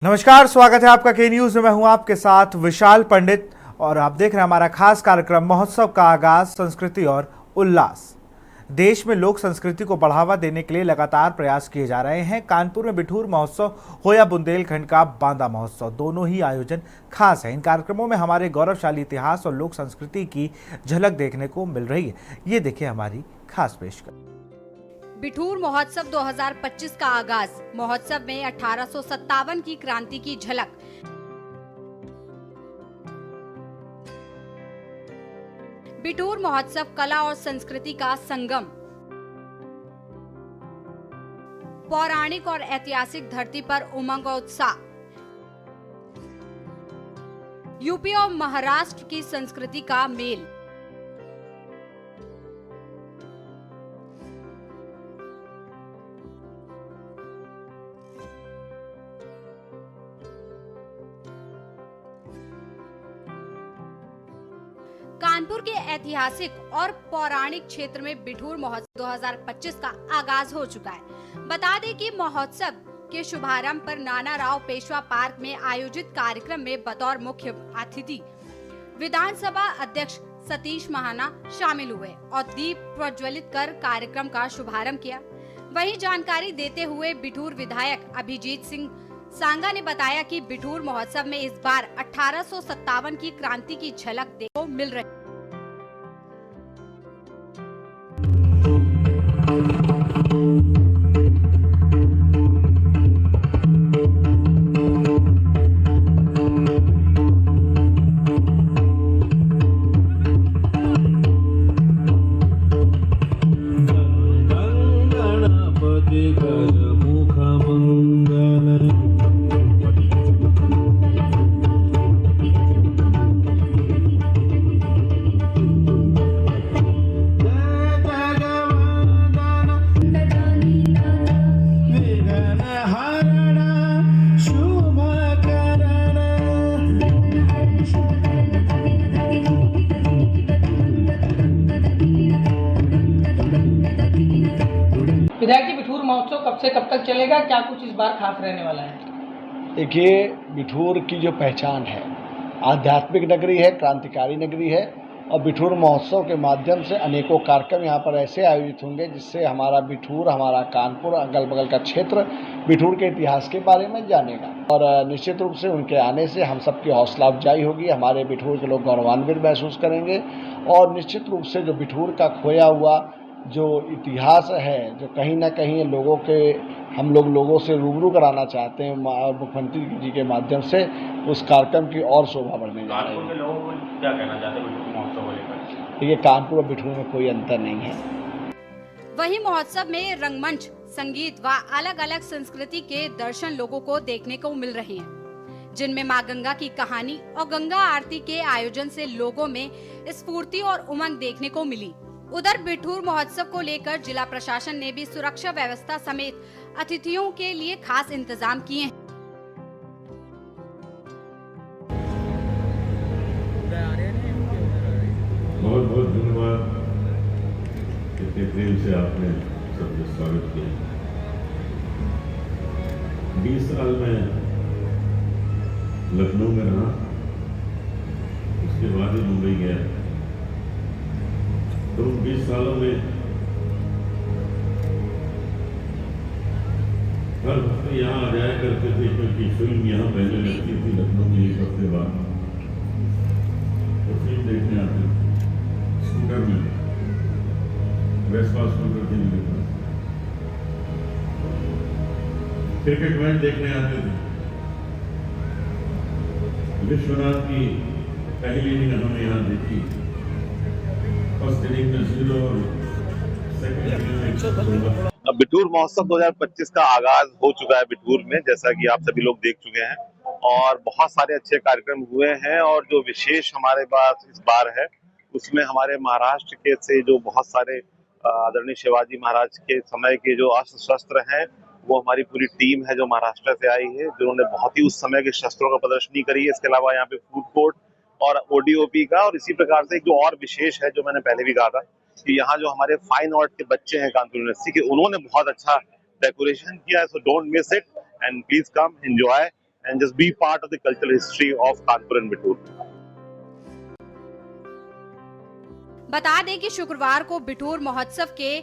नमस्कार, स्वागत है आपका के न्यूज में। मैं हूं आपके साथ विशाल पंडित और आप देख रहे हैं हमारा खास कार्यक्रम महोत्सव का आगाज, संस्कृति और उल्लास। देश में लोक संस्कृति को बढ़ावा देने के लिए लगातार प्रयास किए जा रहे हैं। कानपुर में बिठूर महोत्सव हो या बुंदेलखंड का बांदा महोत्सव, दोनों ही आयोजन खास है। इन कार्यक्रमों में हमारे गौरवशाली इतिहास और लोक संस्कृति की झलक देखने को मिल रही है। ये देखिए हमारी खास पेशकश। बिठूर महोत्सव 2025 का आगाज। महोत्सव में 1857 की क्रांति की झलक। बिठूर महोत्सव कला और संस्कृति का संगम। पौराणिक और ऐतिहासिक धरती पर उमंग और उत्साह। यूपी और महाराष्ट्र की संस्कृति का मेल। कानपुर के ऐतिहासिक और पौराणिक क्षेत्र में बिठूर महोत्सव 2025 का आगाज हो चुका है। बता दें कि महोत्सव के शुभारंभ पर नाना राव पेशवा पार्क में आयोजित कार्यक्रम में बतौर मुख्य अतिथि विधानसभा अध्यक्ष सतीश महाना शामिल हुए और दीप प्रज्वलित कर कार्यक्रम का शुभारंभ किया। वहीं जानकारी देते हुए बिठूर विधायक अभिजीत सिंह सांगा ने बताया कि बिठूर महोत्सव में इस बार 1857 की क्रांति की झलक देखने को मिल रही। विधायक जी, बिठूर महोत्सव कब से कब तक चलेगा? क्या कुछ इस बार खास रहने वाला है? देखिए, बिठूर की जो पहचान है, आध्यात्मिक नगरी है, क्रांतिकारी नगरी है और बिठूर महोत्सव के माध्यम से अनेकों कार्यक्रम यहाँ पर ऐसे आयोजित होंगे जिससे हमारा बिठूर, हमारा कानपुर, अगल बगल का क्षेत्र बिठूर के इतिहास के बारे में जानेगा और निश्चित रूप से उनके आने से हम सबकी हौसला अफजाई होगी। हमारे बिठूर के लोग गौरवान्वित महसूस करेंगे और निश्चित रूप से जो बिठूर का खोया हुआ जो इतिहास है, जो कहीं ना कहीं हम लोगों से रूबरू कराना चाहते हैं मुख्यमंत्री जी के माध्यम से, उस कार्यक्रम की और शोभा बढ़ने जा रही है। कानपुर के लोगों को क्या कहना चाहते हैं बिठूर महोत्सव को लेकर? देखिए, कानपुर और बिठूर में कोई अंतर नहीं है। वहीं महोत्सव में रंगमंच, संगीत व अलग अलग संस्कृति के दर्शन लोगों को देखने को मिल रहे हैं, जिनमें मां गंगा की कहानी और गंगा आरती के आयोजन से लोगों में स्फूर्ति और उमंग देखने को मिली। उधर बिठूर महोत्सव को लेकर जिला प्रशासन ने भी सुरक्षा व्यवस्था समेत अतिथियों के लिए खास इंतजाम किए हैं। बहुत बहुत धन्यवाद, इतने प्रेम से आपने सबका स्वागत किया। 20 साल में लखनऊ में रहा, उसके बाद ही मुंबई गया। तो 20 सालों में हर हफ्ते यहाँ आ जाया करते थे, क्योंकि फिल्म यहाँ पहले लगती थी लखनऊ में 1 हफ्ते बाद, तो फिल्म देखने आते थे स्कूटर में, वेस्पा स्कूटर थी मेरे पास। क्रिकेट मैच देखने आते थे। विश्वनाथ की पहली इनिंग हमने यहाँ देखी, फर्स्ट इनिंग में 0 और सेकंड इनिंग में 16। बिठूर महोत्सव 2025 का आगाज हो चुका है बिठूर में, जैसा कि आप सभी लोग देख चुके हैं, और बहुत सारे अच्छे कार्यक्रम हुए हैं। और जो विशेष हमारे पास इस बार है, उसमें हमारे महाराष्ट्र के से जो बहुत सारे आदरणीय शिवाजी महाराज के समय के जो अस्त्र शस्त्र हैं, वो हमारी पूरी टीम है जो महाराष्ट्र से आई है, जिन्होंने बहुत ही उस समय के शस्त्रों का प्रदर्शनी करी है। इसके अलावा यहाँ पे फूड कोर्ट और ओडीओपी का, और इसी प्रकार से एक जो और विशेष है, जो मैंने पहले भी कहा था कि यहाँ जो हमारे फाइन आर्ट के बच्चे हैं कानपुर यूनिवर्सिटी के, उन्होंने बहुत अच्छा डेकोरेशन किया है। So don't miss it and please come enjoy and just be part of the cultural history of Kanpur and Bithoor. बता दें कि शुक्रवार को बिठूर महोत्सव के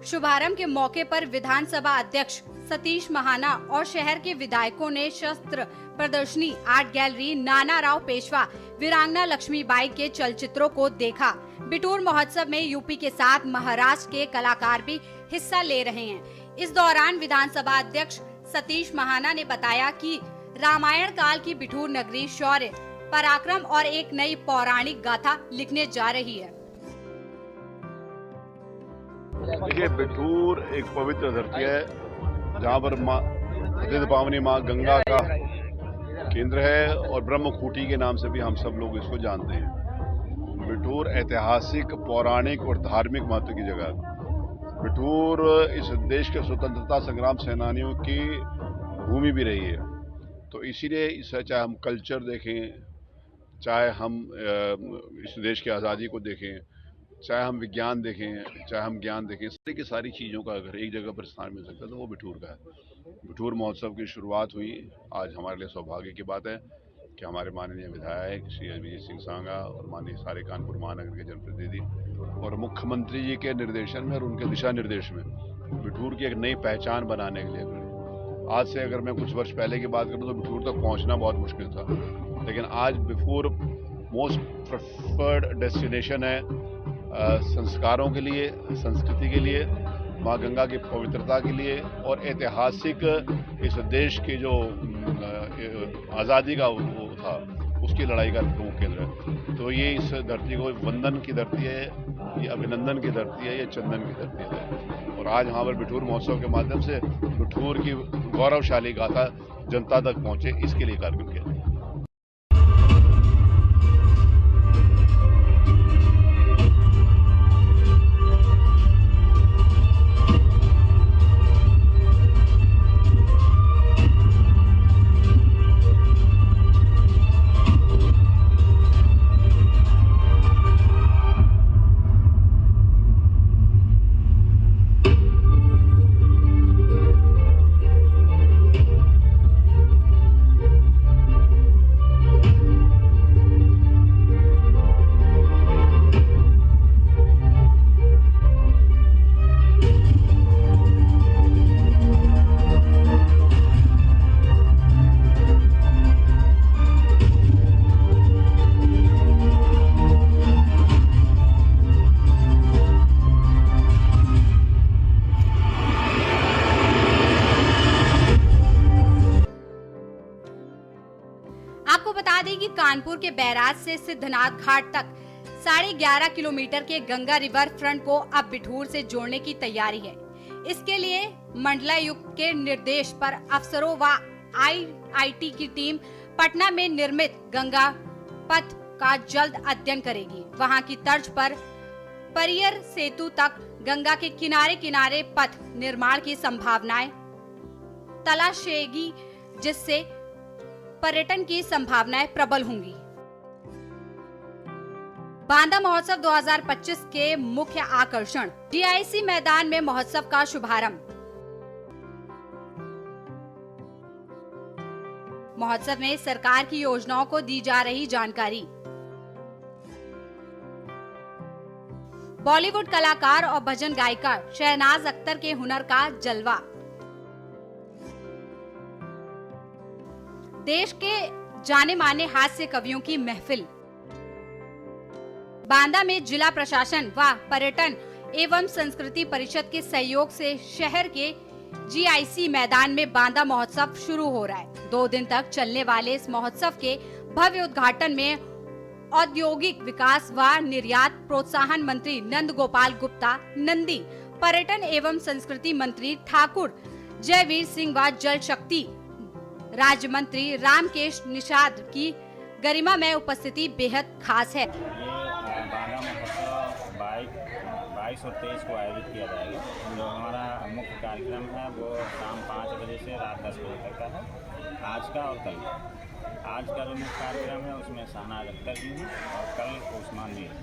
शुभारंभ के मौके पर विधानसभा अध्यक्ष सतीश महाना और शहर के विधायकों ने शस्त्र प्रदर्शनी, आर्ट गैलरी, नाना राव पेशवा, वीरांगना लक्ष्मीबाई के चलचित्रों को देखा। बिठूर महोत्सव में यूपी के साथ महाराष्ट्र के कलाकार भी हिस्सा ले रहे हैं। इस दौरान विधानसभा अध्यक्ष सतीश महाना ने बताया कि रामायण काल की बिठूर नगरी शौर्य, पराक्रम और एक नई पौराणिक गाथा लिखने जा रही है। देखिए, बिठूर एक पवित्र धरती है जहाँ पर माँ पतित पावनी माँ गंगा का केंद्र है और ब्रह्मखूटी के नाम से भी हम सब लोग इसको जानते हैं। बिठूर ऐतिहासिक, पौराणिक और धार्मिक महत्व की जगह है। बिठूर इस देश के स्वतंत्रता संग्राम सेनानियों की भूमि भी रही है, तो इसीलिए इसे चाहे हम कल्चर देखें, चाहे हम इस देश की आज़ादी को देखें, चाहे हम विज्ञान देखें, चाहे हम ज्ञान देखें, सारी की सारी चीज़ों का अगर एक जगह पर स्थान मिल सकता है तो वो बिठूर का है। बिठूर महोत्सव की शुरुआत हुई, आज हमारे लिए सौभाग्य की बात है कि हमारे माननीय विधायक श्री अभिजीत सिंह सांगा और माननीय सारे कानपुर महानगर के जनप्रतिनिधि और मुख्यमंत्री जी के निर्देशन में और उनके दिशा निर्देश में बिठूर की एक नई पहचान बनाने के लिए खड़े। आज से अगर मैं कुछ वर्ष पहले की बात करूँ तो बिठूर तक पहुँचना बहुत मुश्किल था, लेकिन आज बिठूर मोस्ट प्रेफर्ड डेस्टिनेशन है संस्कारों के लिए, संस्कृति के लिए, माँ गंगा की पवित्रता के लिए और ऐतिहासिक इस देश की जो आज़ादी का वो था उसकी लड़ाई का प्रमुख केंद्र है। तो ये इस धरती को वंदन की धरती है, ये अभिनंदन की धरती है, ये चंदन की धरती है। और आज यहाँ पर बिठूर महोत्सव के माध्यम से बिठूर की गौरवशाली गाथा जनता तक पहुँचे, इसके लिए कार्यक्रम किया। आपको बता दें कि कानपुर के बैराज से सिद्धनाथ घाट तक 11.5 किलोमीटर के गंगा रिवर फ्रंट को अब बिठूर से जोड़ने की तैयारी है। इसके लिए मंडलायुक्त के निर्देश पर अफसरों व IIT की टीम पटना में निर्मित गंगा पथ का जल्द अध्ययन करेगी। वहां की तर्ज पर परियर सेतु तक गंगा के किनारे किनारे पथ निर्माण की संभावनाएं तलाशेगी, जिससे पर्यटन की संभावनाएं प्रबल होंगी। बांदा महोत्सव 2025 के मुख्य आकर्षण, GIC मैदान में महोत्सव का शुभारंभ। महोत्सव में सरकार की योजनाओं को दी जा रही जानकारी। बॉलीवुड कलाकार और भजन गायिका शहनाज अख्तर के हुनर का जलवा। देश के जाने माने हास्य कवियों की महफिल। बांदा में जिला प्रशासन व पर्यटन एवं संस्कृति परिषद के सहयोग से शहर के GIC मैदान में बांदा महोत्सव शुरू हो रहा है। 2 दिन तक चलने वाले इस महोत्सव के भव्य उद्घाटन में औद्योगिक विकास व निर्यात प्रोत्साहन मंत्री नंद गोपाल गुप्ता नंदी, पर्यटन एवं संस्कृति मंत्री ठाकुर जयवीर सिंह व जल शक्ति राज्य मंत्री रामकेश निषाद की गरिमामय उपस्थिति बेहद खास है। बांदा महोत्सव 22 और 23 को आयोजित किया जाएगा। जो हमारा मुख्य कार्यक्रम है वो शाम 5 बजे से रात 10 बजे तक का है। आज का और कल का। आज का जो मुख्य कार्यक्रम है उसमें शहनाज अख्तर जी हैं और कल उस्मान जी हैं।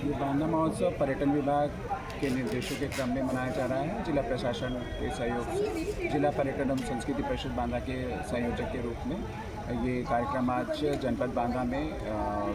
ये बांदा महोत्सव पर्यटन विभाग के निर्देशों के क्रम में मनाया जा रहा है। जिला प्रशासन के सहयोग से जिला पर्यटन एवं संस्कृति परिषद बांदा के संयोजक के रूप में ये कार्यक्रम आज जनपद बांदा में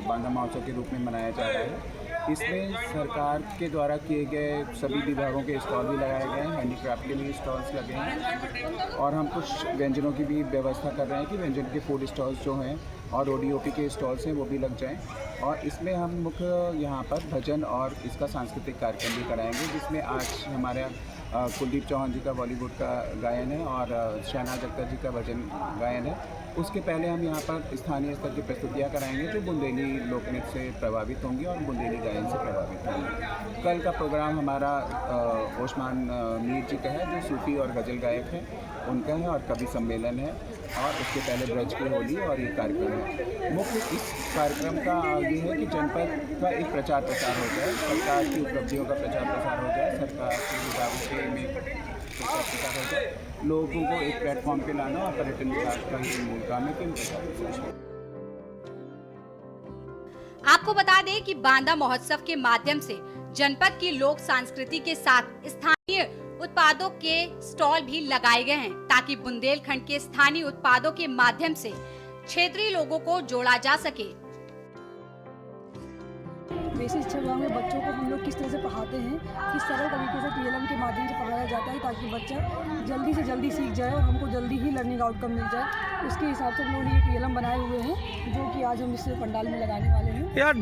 बांदा महोत्सव के रूप में मनाया जा रहा है। इसमें सरकार के द्वारा किए गए सभी विभागों के स्टॉल भी लगाए गए हैं, हैंडीक्राफ्ट के भी स्टॉल्स लगे हैं और हम कुछ व्यंजनों की भी व्यवस्था कर रहे हैं कि व्यंजन के फूड स्टॉल्स जो हैं और ODOP के स्टॉल्स हैं वो भी लग जाएं। और इसमें हम मुख्य यहाँ पर भजन और इसका सांस्कृतिक कार्यक्रम भी कराएंगे, जिसमें आज हमारा कुलदीप चौहान जी का बॉलीवुड का गायन है और शहनाज अख्तर जी का भजन गायन है। उसके पहले हम यहाँ पर स्थानीय स्तर की प्रस्तुतियाँ कराएंगे जो बुंदेली लोकनृत्य से प्रभावित होंगी और बुंदेली गायन से प्रभावित होंगी। कल का प्रोग्राम हमारा उस्मान मीर जी का है जो सूफी और गज़ल गायक हैं, उनका है और कवि सम्मेलन है और उसके पहले ब्रज की होली और ये कार्यक्रम है। मुख्य इस कार्यक्रम का ये है कि जनपद का एक प्रचार प्रसार हो जाए, सरकार की उपलब्धियों का प्रचार प्रसार हो जाए, सरकार के विभागों के में प्रचार प्रसार हो जाए, लोगों को एक प्लेटफॉर्म पे लाना और पर्यटन विभाग का ही मूल काम है कि प्रचार प्रसार। आपको बता दें कि बांदा महोत्सव के माध्यम से जनपद की लोक संस्कृति के साथ स्थानीय उत्पादों के स्टॉल भी लगाए गए हैं ताकि बुंदेलखंड के स्थानीय उत्पादों के माध्यम से क्षेत्रीय लोगों को जोड़ा जा सके। बेसिक शिक्षा विभाग में बच्चों को हम लोग किस तरह से पढ़ाते हैं कि सरल तरीके से TLM के माध्यम से पढ़ाया जाता है ताकि बच्चा जल्दी से जल्दी सीख जाए और हमको जल्दी ही लर्निंग आउटकम मिल जाए। उसके हिसाब से हम लोगों ने ये TLM बनाए हुए हैं जो कि आज हम इस पंडाल में लगाने वाले हैं। यार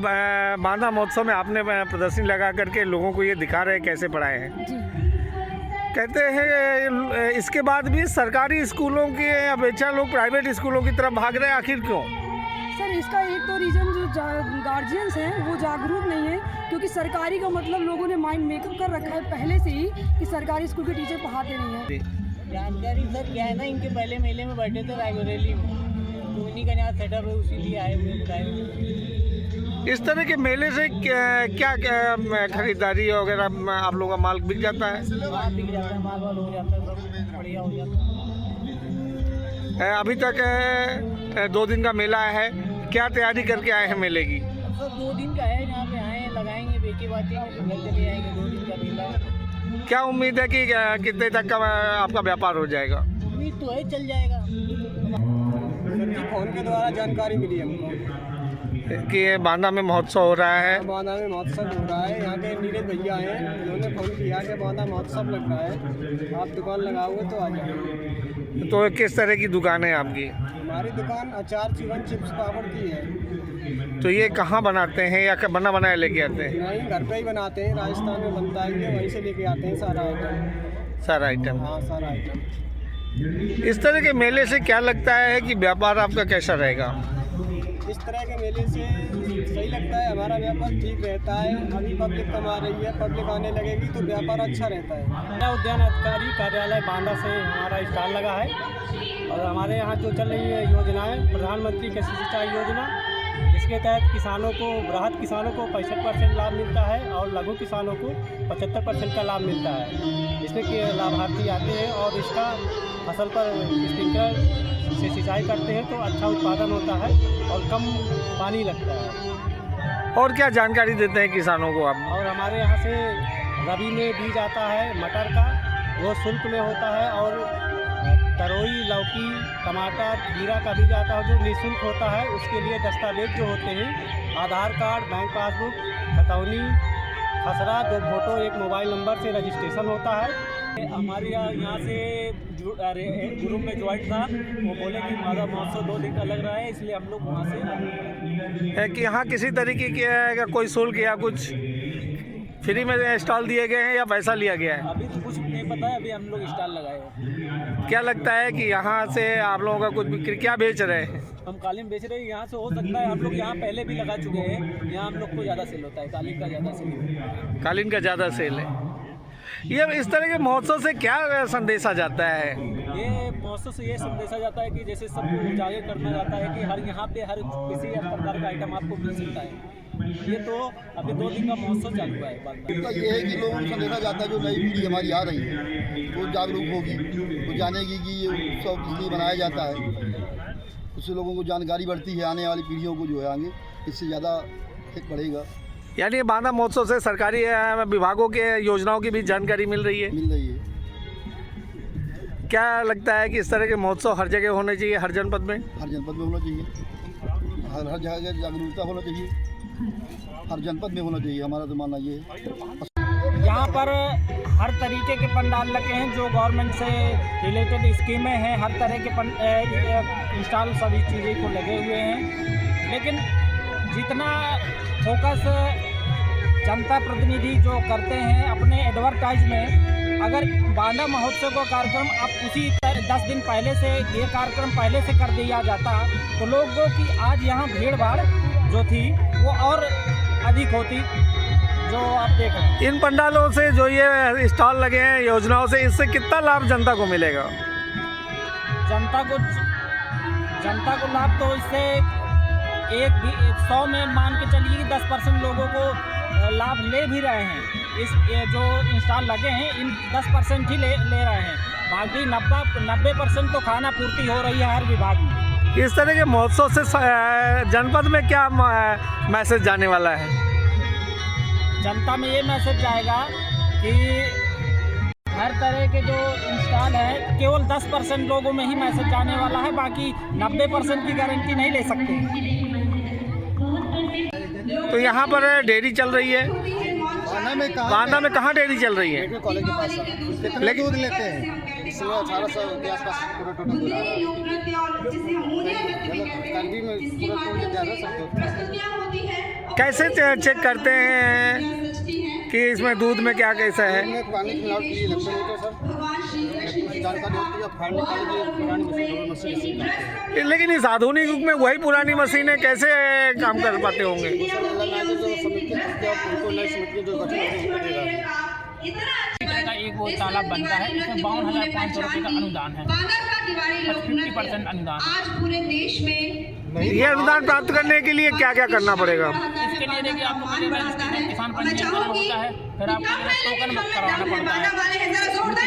बांदा महोत्सव में आपने प्रदर्शनी लगा करके लोगों को ये दिखा रहे हैं कैसे पढ़ाए हैं। जी, कहते हैं इसके बाद भी सरकारी स्कूलों की अपेक्षा लोग प्राइवेट स्कूलों की तरफ भाग रहे हैं, आखिर क्यों? सर इसका एक तो रीज़न जो गार्जियंस हैं वो जागरूक नहीं है, क्योंकि सरकारी का मतलब लोगों ने माइंड मेकअप कर रखा है पहले से ही कि सरकारी स्कूल के टीचर पढ़ाते नहीं हैं। जानकारी सर क्या है ना, इनके पहले मेले में बैठे थे रायबरेली में, तो उन्हीं का यहाँ सेटअप है, उसी लिए आए हुए बताए। इस तरह के मेले से क्या खरीदारी वगैरह आप लोगों का माल बिक जाता है? हाँ बिक जाता है, माल वाल हो जाता है, सब बढ़िया हो जाता है। अभी तक 2 दिन का मेला है, क्या तैयारी करके आए हैं मेले की? सर 2 दिन का है, यहाँ पे आए लगाएंगे, बेचे बातेंगे, घर चले आएंगे। 2 दिन का मेला है। क्या उम्मीद है कि कितने तक का आपका व्यापार हो जाएगा? उम्मीद तो है चल जाएगा। फोन के द्वारा जानकारी मिली हमको कि बांदा में महोत्सव हो रहा है। बांदा में महोत्सव हो रहा है, यहाँ के नीरज भैया हैं, उन्होंने फोन किया कि बांदा महोत्सव लग रहा है, आप दुकान लगाओगे तो आ जाओगे। तो किस तरह की दुकान है आपकी? हमारी दुकान अचार, चिकन, चिप्स, पापड़ की है। तो ये कहाँ बनाते हैं या बना बनाया लेके आते हैं? नहीं, घर पे ही बनाते हैं, राजस्थान में बनता है, ये वहीं से लेके आते हैं सारा आइटम। सारा आइटम? हाँ सारा आइटम। इस तरह के मेले से क्या लगता है कि व्यापार आपका कैसा रहेगा? इस तरह के मेले से सही लगता है, हमारा व्यापार ठीक रहता है। अभी पब्लिक कम आ रही है, पब्लिक आने लगेगी तो व्यापार अच्छा रहता है। उद्यान अधिकारी कार्यालय बांदा से हमारा स्टॉल लगा है और हमारे यहाँ जो चल रही है योजनाएं, प्रधानमंत्री कृषि सिंचाई योजना, जिसके तहत किसानों को, वृहद किसानों को 65% लाभ मिलता है और लघु किसानों को 75% का लाभ मिलता है। इसमें कि लाभार्थी आते हैं और इसका फसल पर स्प्रिंकलर से सिंचाई करते हैं तो अच्छा उत्पादन होता है और कम पानी लगता है। और क्या जानकारी देते हैं किसानों को आप? और हमारे यहाँ से रबी में बीज आता है मटर का, वो शुल्क में होता है, और तरोई, लौकी, टमाटर, खीरा का बीज आता है जो निःशुल्क होता है। उसके लिए दस्तावेज जो होते हैं आधार कार्ड, बैंक पासबुक, खतौनी, खसरा, 2 फोटो, 1 मोबाइल नंबर से रजिस्ट्रेशन होता है। हमारे यहाँ से ग्रुप में ज्वाइन था, वो बोले कि बांदा महोत्सव 2 दिन का लग रहा है, इसलिए हम लोग वहाँ से कि यहाँ किसी तरीके की कोई शुल्क या कुछ फ्री में स्टॉल दिए गए हैं या पैसा लिया गया है? अभी तो कुछ नहीं पता है, अभी हम लोग स्टॉल लगाए हैं। क्या लगता है कि यहाँ से आप लोगों का कुछ बिक्री क्या बेच रहे हैं? हम कालीन बेच रहे हैं, यहाँ से हो सकता है हम लोग यहाँ पहले भी लगा चुके हैं, यहाँ हम लोग को ज़्यादा सेल होता है, कालीन का ज़्यादा सेल होता है। कालीन का ज़्यादा सेल है। ये इस तरह के महोत्सव से क्या संदेशा जाता है? ये महोत्सव से ये संदेशा जाता है कि जैसे सबको उजागर करना जाता है कि हर यहाँ पे हर किसी प्रकार का आइटम आपको मिल सकता है। ये तो अभी 2 दिन का महोत्सव चालू है। इसका ये है कि लोगों को संदेशा जाता है, जो नई पीढ़ी हमारी आ रही है वो जागरूक होगी, वो जानेगी कि ये उत्सव किस लिए मनाया जाता है। उससे लोगों को जानकारी बढ़ती है, आने वाली पीढ़ियों को जो है आगे इससे ज़्यादा एक बढ़ेगा। यानी बांदा महोत्सव से सरकारी विभागों के योजनाओं की भी जानकारी मिल रही है। क्या लगता है कि इस तरह के महोत्सव हर जगह होने चाहिए, हर जनपद में? हर जनपद में होना चाहिए, हर जगह जागरूकता होना चाहिए, हर जनपद में होना चाहिए, हमारा तो मानना ये है। यहाँ पर हर तरीके के पंडाल लगे हैं, जो गवर्नमेंट से रिलेटेड स्कीमें हैं, हर तरह के इंस्टॉल सभी चीज़ें को लगे हुए हैं। लेकिन जितना फोकस जनता प्रतिनिधि जो करते हैं अपने एडवर्टाइज में, अगर बांदा महोत्सव का कार्यक्रम अब उसी 10 दिन पहले से ये कार्यक्रम पहले से कर दिया जाता तो लोगों की आज यहाँ भीड़ भाड़ जो थी वो और अधिक होती, जो आप देख रहे हैं। इन पंडालों से जो ये स्टॉल लगे हैं योजनाओं से, इससे कितना लाभ जनता को मिलेगा? जनता को लाभ तो इससे 100 में मान के चलिए 10% लोगों को लाभ ले भी रहे हैं। इस जो इंस्टॉल लगे हैं इन 10% ही ले रहे हैं, बाकी 90% तो खाना पूर्ति हो रही है हर विभाग में। इस तरह के महोत्सव से जनपद में क्या मैसेज जाने वाला है? जनता में ये मैसेज जाएगा कि हर तरह के जो इंस्टॉल है केवल 10% लोगों में ही मैसेज जाने वाला है, बाकी 90% की गारंटी नहीं ले सकते। तो यहाँ पर डेयरी चल रही है, बांदा में कहाँ डेयरी चल रही है? कॉलेज के पास लेकिन दूध लेते हैं, इसमें 1800 के आसपास पूरा टोटल दूध आ रहा है। कैसे चेक करते हैं कि इसमें दूध में क्या कैसा है? पानी की मिलावट की लक्षण होते हैं सर, जानकारी होती है, फाड़ने के लिए पुरानी मशीन। लेकिन इस आधुनिक युग में वही पुरानी मशीनें कैसे काम कर पाते होंगे? एक वो तालाब बनता है, इसमें 52,500 रुपये का अनुदान है, 50% अनुदान। आज पूरे देश में ये अनुदान प्राप्त करने के लिए क्या क्या करना पड़ेगा? इसके लिए देखिए आपको किसान पंजीयन करना होता है, फिर आपको टोकन बुक करवाना पड़ता है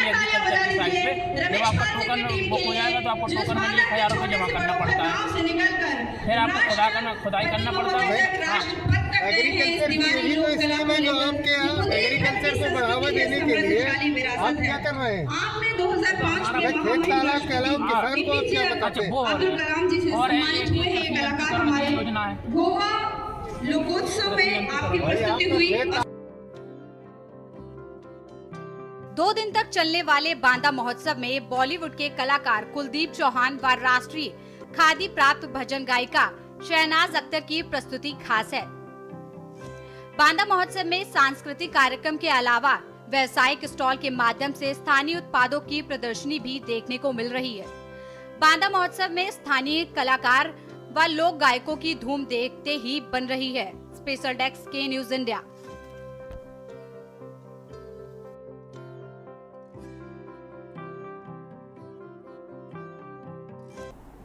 एग्रीकल्चर की साइट पे। जब आपका टोकन बुक हो जाएगा तो आपको टोकन में 1,000 रुपये जमा करना पड़ता है, फिर आपको खुदाई करना पड़ता है। एग्रीकल्चर की तो स्कीम है जो आपके यहाँ एग्रीकल्चर को बढ़ावा देने के लिए आप क्या कर रहे हैं? आपने 2005 खेत तालाब के अलावा किसान को आप क्या बताते हैं? अब्दुल कलाम जी से सम्मानित हुए हैं कलाकार हमारे गोवा लोकोत्सव में आपकी प्रस्तुति हुई। 2 दिन तक चलने वाले बांदा महोत्सव में बॉलीवुड के कलाकार कुलदीप चौहान व राष्ट्रीय खादी प्राप्त भजन गायिका शहनाज अख्तर की प्रस्तुति खास है। बांदा महोत्सव में सांस्कृतिक कार्यक्रम के अलावा व्यावसायिक स्टॉल के माध्यम से स्थानीय उत्पादों की प्रदर्शनी भी देखने को मिल रही है। बांदा महोत्सव में स्थानीय कलाकार व लोक गायकों की धूम देखते ही बन रही है। स्पेशल डेस्क के न्यूज इंडिया।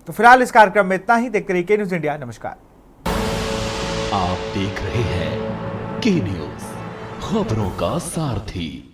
तो फिलहाल इस कार्यक्रम में इतना ही। देखते रहिए के न्यूज इंडिया। नमस्कार। आप देख रहे हैं के न्यूज, खबरों का सारथी।